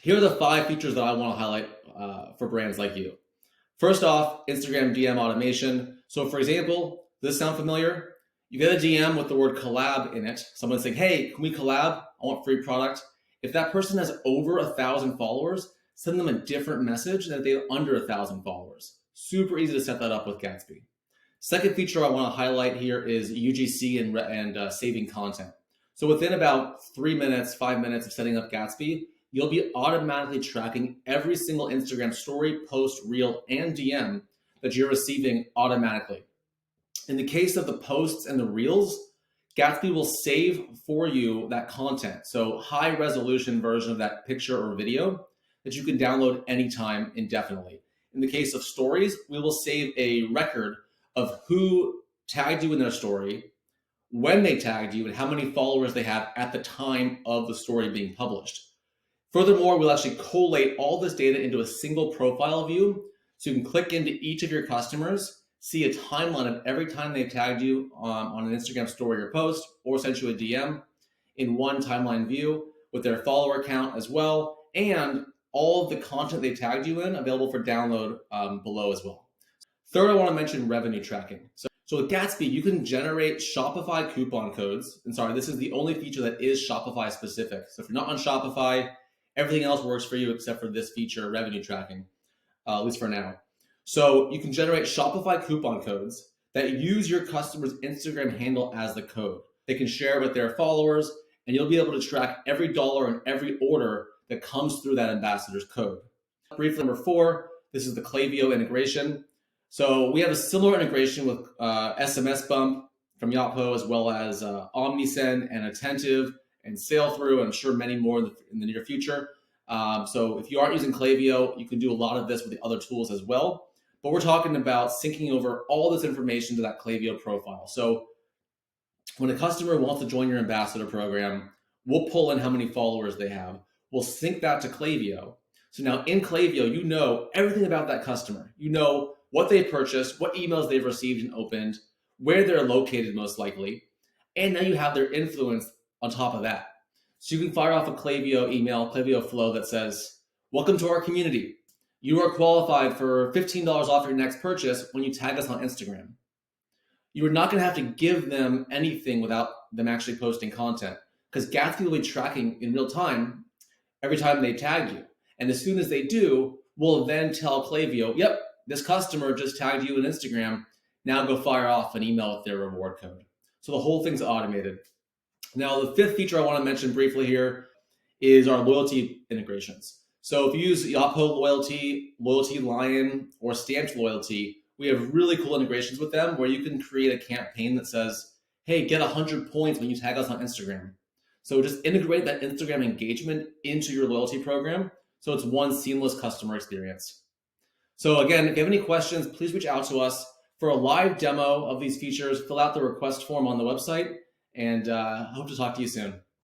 Here are the 5 features that I want to highlight for brands like you. First off, Instagram DM automation. So for example, does this sound familiar? You get a DM with the word collab in it. Someone saying, hey, can we collab? I want free product. If that person has over 1,000 followers, send them a different message than if they have under 1,000 followers. Super easy to set that up with Gatsby. Second feature I want to highlight here is UGC and saving content. So within about 3 minutes, 5 minutes of setting up Gatsby, you'll be automatically tracking every single Instagram story, post, reel, and DM that you're receiving automatically. In the case of the posts and the reels, Gatsby will save for you that content. So high resolution version of that picture or video that you can download anytime indefinitely. In the case of stories, we will save a record of who tagged you in their story, when they tagged you, and how many followers they have at the time of the story being published. Furthermore, we'll actually collate all this data into a single profile view, so you can click into each of your customers, see a timeline of every time they tagged you on an Instagram story or post, or sent you a DM in one timeline view with their follower count as well, and all of the content they tagged you in available for download below as well. Third, I want to mention revenue tracking. So with Gatsby, you can generate Shopify coupon codes. And sorry, this is the only feature that is Shopify specific. So if you're not on Shopify, everything else works for you except for this feature, revenue tracking, at least for now. So you can generate Shopify coupon codes that use your customer's Instagram handle as the code. They can share it with their followers, and you'll be able to track every dollar and every order that comes through that ambassador's code. Briefly, number 4, this is the Klaviyo integration. So we have a similar integration with SMS Bump from Yotpo, as well as OmniSend and Attentive and Sailthrough, and I'm sure many more in the near future. So if you aren't using Klaviyo, you can do a lot of this with the other tools as well. But we're talking about syncing over all this information to that Klaviyo profile. So when a customer wants to join your ambassador program, we'll pull in how many followers they have. We'll sync that to Klaviyo. So now in Klaviyo, you know everything about that customer. You know what they purchased, what emails they've received and opened, where they're located most likely, and now you have their influence on top of that. So you can fire off a Klaviyo email, Klaviyo flow that says, welcome to our community. You are qualified for $15 off your next purchase when you tag us on Instagram. You are not going to have to give them anything without them actually posting content, because Gatsby will be tracking in real time every time they tag you. And as soon as they do, we'll then tell Klaviyo, yep, this customer just tagged you on Instagram. Now go fire off an email with their reward code. So the whole thing's automated. Now, the 5th feature I want to mention briefly here is our loyalty integrations. So if you use Yotpo Loyalty, Loyalty Lion, or Stamped Loyalty, we have really cool integrations with them where you can create a campaign that says, hey, get 100 points when you tag us on Instagram. So just integrate that Instagram engagement into your loyalty program so it's one seamless customer experience. So again, if you have any questions, please reach out to us for a live demo of these features. Fill out the request form on the website, and I hope to talk to you soon.